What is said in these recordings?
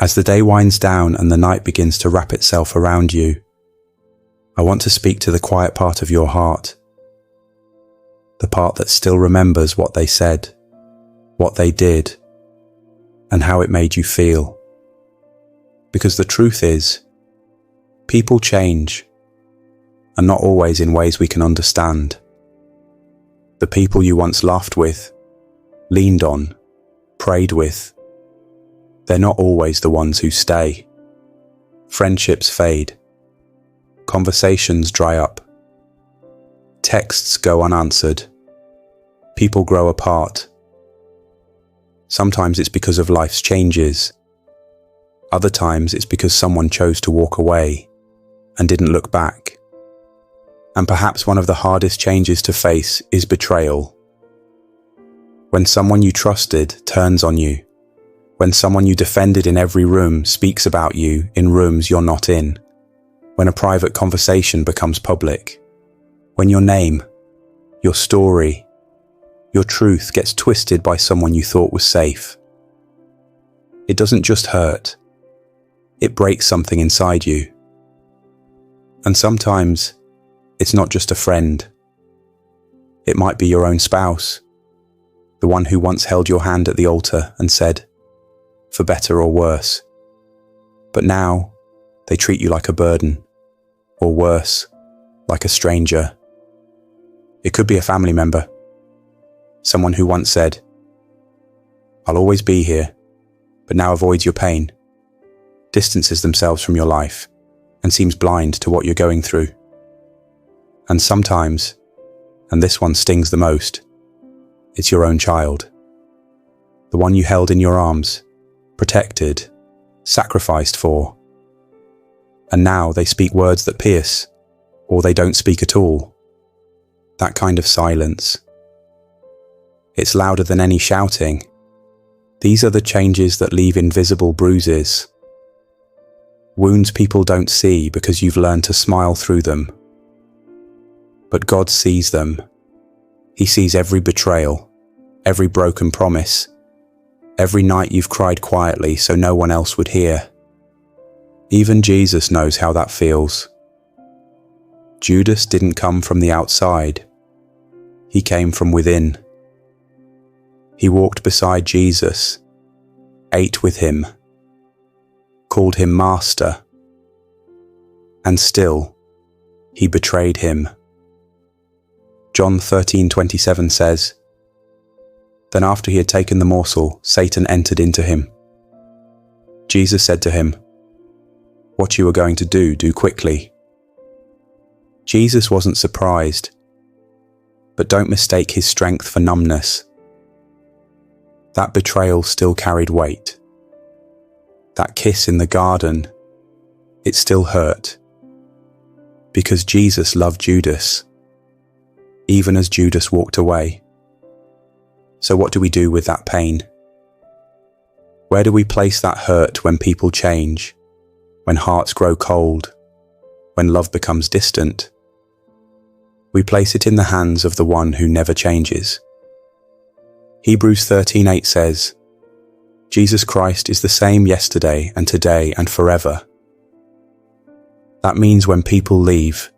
As the day winds down and the night begins to wrap itself around you, I want to speak to the quiet part of your heart, the part that still remembers what they said, what they did, and how it made you feel. Because the truth is, people change, and not always in ways we can understand. The people you once laughed with, leaned on, prayed with, they're not always the ones who stay. Friendships fade. Conversations dry up. Texts go unanswered. People grow apart. Sometimes it's because of life's changes. Other times it's because someone chose to walk away and didn't look back. And perhaps one of the hardest changes to face is betrayal. When someone you trusted turns on you. When someone you defended in every room speaks about you in rooms you're not in. When a private conversation becomes public. When your name, your story, your truth gets twisted by someone you thought was safe. It doesn't just hurt. It breaks something inside you. And sometimes it's not just a friend. It might be your own spouse, the one who once held your hand at the altar and said, for better or worse. But now they treat you like a burden, or worse, like a stranger. It could be a family member, someone who once said, I'll always be here, but now avoids your pain, distances themselves from your life, and seems blind to what you're going through. And sometimes, and this one stings the most, it's your own child, the one you held in your arms, protected, sacrificed for. And now they speak words that pierce, or they don't speak at all. That kind of silence. It's louder than any shouting. These are the changes that leave invisible bruises. Wounds people don't see because you've learned to smile through them. But God sees them. He sees every betrayal, every broken promise, every night you've cried quietly so no one else would hear. Even Jesus knows how that feels. Judas didn't come from the outside. He came from within. He walked beside Jesus, ate with him, called him Master, and still, he betrayed him. John 13:27 says, Then after he had taken the morsel, Satan entered into him. Jesus said to him, What you are going to do, do quickly. Jesus wasn't surprised, but don't mistake his strength for numbness. That betrayal still carried weight. That kiss in the garden, it still hurt. Because Jesus loved Judas, even as Judas walked away. So what do we do with that pain? Where do we place that hurt when people change, when hearts grow cold, when love becomes distant? We place it in the hands of the one who never changes. Hebrews 13:8 says, Jesus Christ is the same yesterday and today and forever. That means when people leave,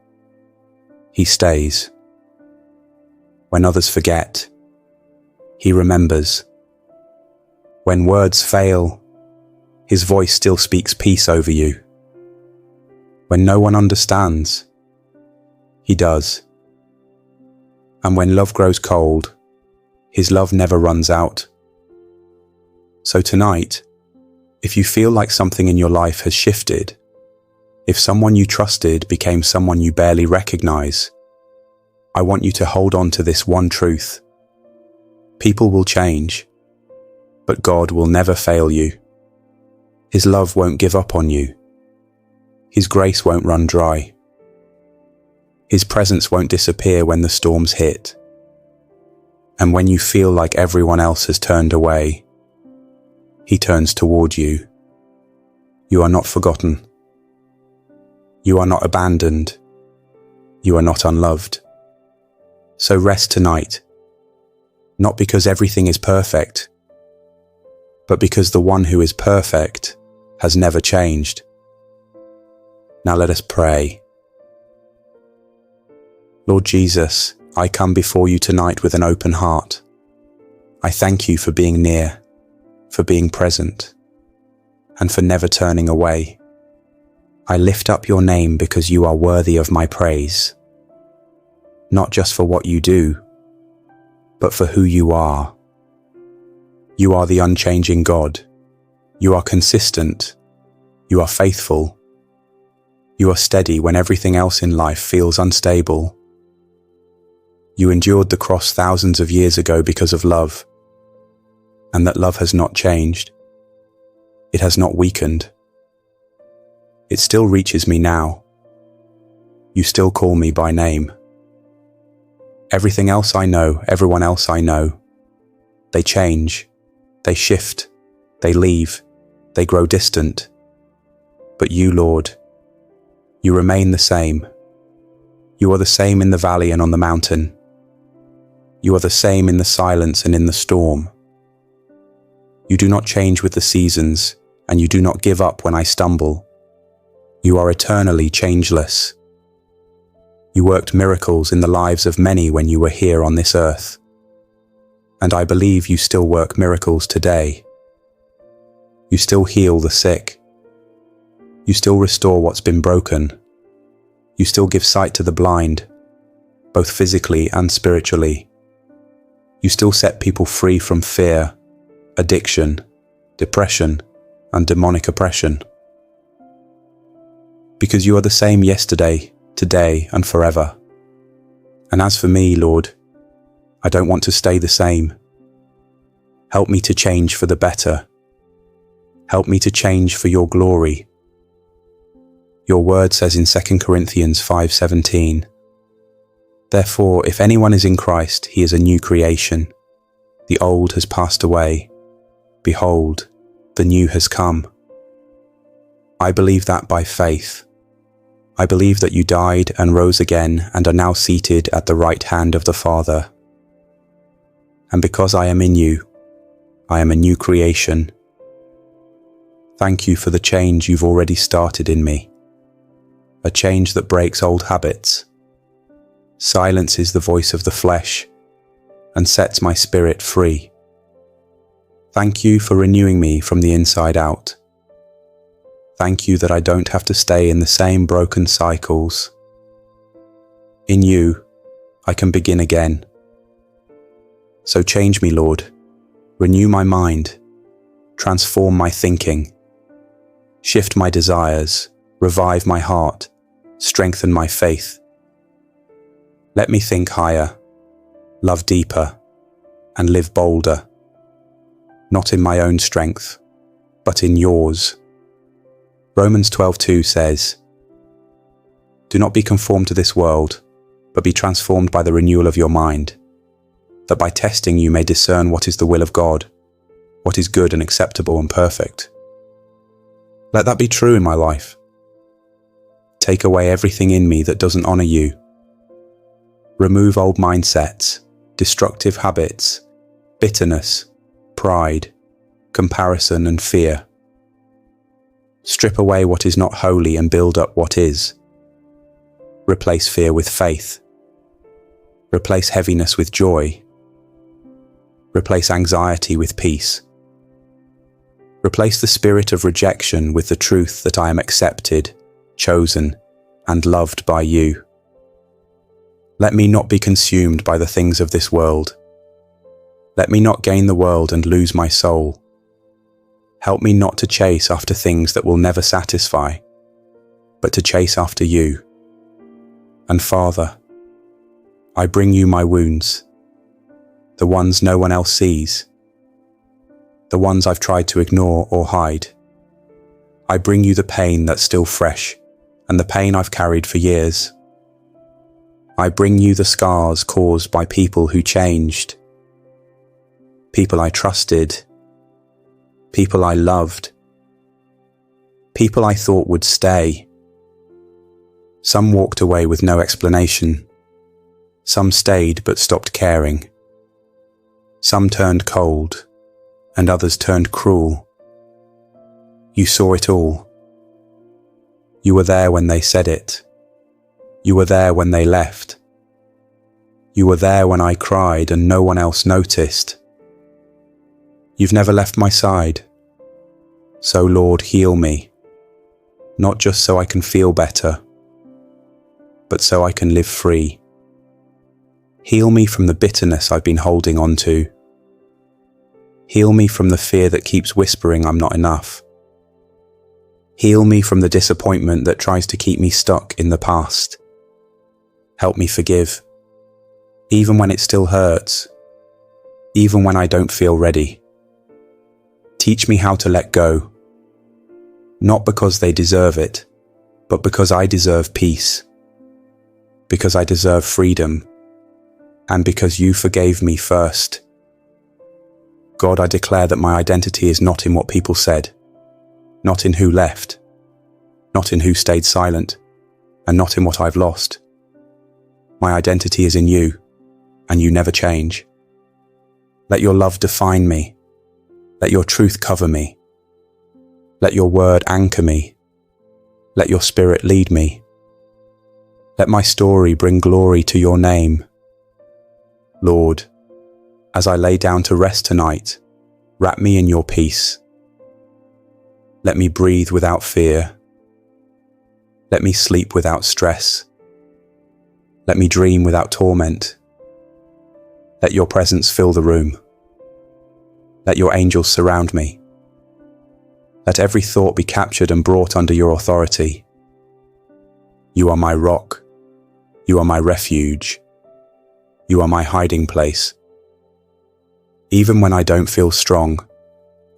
he stays. When others forget, he remembers. When words fail, his voice still speaks peace over you. When no one understands, he does. And when love grows cold, his love never runs out. So tonight, if you feel like something in your life has shifted, if someone you trusted became someone you barely recognize, I want you to hold on to this one truth. People will change, but God will never fail you. His love won't give up on you. His grace won't run dry. His presence won't disappear when the storms hit. And when you feel like everyone else has turned away, he turns toward you. You are not forgotten. You are not abandoned. You are not unloved. So rest tonight, not because everything is perfect, but because the one who is perfect has never changed. Now let us pray. Lord Jesus, I come before you tonight with an open heart. I thank you for being near, for being present, and for never turning away. I lift up your name because you are worthy of my praise, not just for what you do, but for who you are. You are the unchanging God. You are consistent. You are faithful. You are steady when everything else in life feels unstable. You endured the cross thousands of years ago because of love, and that love has not changed. It has not weakened. It still reaches me now. You still call me by name. Everything else I know, everyone else I know, they change, they shift, they leave, they grow distant. But you, Lord, you remain the same. You are the same in the valley and on the mountain. You are the same in the silence and in the storm. You do not change with the seasons, and you do not give up when I stumble. You are eternally changeless. You worked miracles in the lives of many when you were here on this earth. And I believe you still work miracles today. You still heal the sick. You still restore what's been broken. You still give sight to the blind, both physically and spiritually. You still set people free from fear, addiction, depression, and demonic oppression. Because you are the same yesterday, today, and forever. And as for me, Lord, I don't want to stay the same. Help me to change for the better. Help me to change for your glory. Your word says in 2 Corinthians 5:17, "Therefore, if anyone is in Christ, he is a new creation. The old has passed away. Behold, the new has come." I believe that by faith. I believe that you died and rose again and are now seated at the right hand of the Father. And because I am in you, I am a new creation. Thank you for the change you've already started in me. A change that breaks old habits, silences the voice of the flesh, and sets my spirit free. Thank you for renewing me from the inside out. Thank you that I don't have to stay in the same broken cycles. In you, I can begin again. So change me, Lord. Renew my mind. Transform my thinking. Shift my desires. Revive my heart. Strengthen my faith. Let me think higher, love deeper, and live bolder. Not in my own strength, but in yours. Romans 12:2 says, "Do not be conformed to this world, but be transformed by the renewal of your mind, that by testing you may discern what is the will of God, what is good and acceptable and perfect." Let that be true in my life. Take away everything in me that doesn't honor you. Remove old mindsets, destructive habits, bitterness, pride, comparison and fear. Strip away what is not holy and build up what is. Replace fear with faith. Replace heaviness with joy. Replace anxiety with peace. Replace the spirit of rejection with the truth that I am accepted, chosen, and loved by you. Let me not be consumed by the things of this world. Let me not gain the world and lose my soul. Help me not to chase after things that will never satisfy, but to chase after you. And Father, I bring you my wounds, the ones no one else sees, the ones I've tried to ignore or hide. I bring you the pain that's still fresh, and the pain I've carried for years. I bring you the scars caused by people who changed, people I trusted, people I loved, people I thought would stay. Some walked away with no explanation. Some stayed but stopped caring. Some turned cold, and others turned cruel. You saw it all. You were there when they said it. You were there when they left. You were there when I cried and no one else noticed. You've never left my side. So Lord, heal me, not just so I can feel better, but so I can live free. Heal me from the bitterness I've been holding on to. Heal me from the fear that keeps whispering I'm not enough. Heal me from the disappointment that tries to keep me stuck in the past. Help me forgive, even when it still hurts, even when I don't feel ready. Teach me how to let go, not because they deserve it, but because I deserve peace, because I deserve freedom, and because you forgave me first. God, I declare that my identity is not in what people said, not in who left, not in who stayed silent, and not in what I've lost. My identity is in you, and you never change. Let your love define me. Let your truth cover me. Let your word anchor me. Let your spirit lead me. Let my story bring glory to your name. Lord, as I lay down to rest tonight, wrap me in your peace. Let me breathe without fear. Let me sleep without stress. Let me dream without torment. Let your presence fill the room. Let your angels surround me. Let every thought be captured and brought under your authority. You are my rock. You are my refuge. You are my hiding place. Even when I don't feel strong,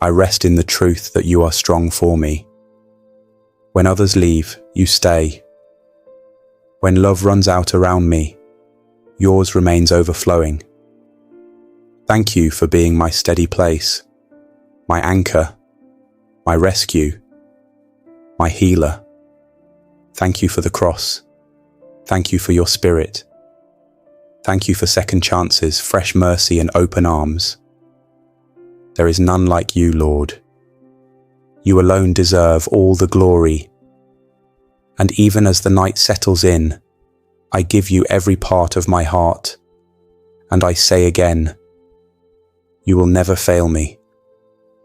I rest in the truth that you are strong for me. When others leave, you stay. When love runs out around me, yours remains overflowing. Thank you for being my steady place, my anchor, my rescue, my healer. Thank you for the cross. Thank you for your spirit. Thank you for second chances, fresh mercy and open arms. There is none like you, Lord. You alone deserve all the glory. And even as the night settles in, I give you every part of my heart. And I say again, you will never fail me.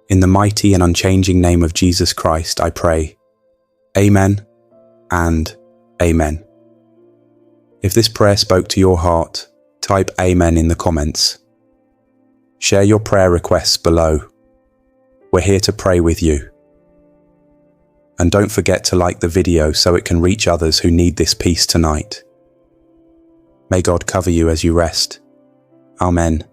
In the mighty and unchanging name of Jesus Christ, I pray. Amen and amen. If this prayer spoke to your heart, type amen in the comments. Share your prayer requests below. We're here to pray with you. And don't forget to like the video so it can reach others who need this peace tonight. May God cover you as you rest. Amen.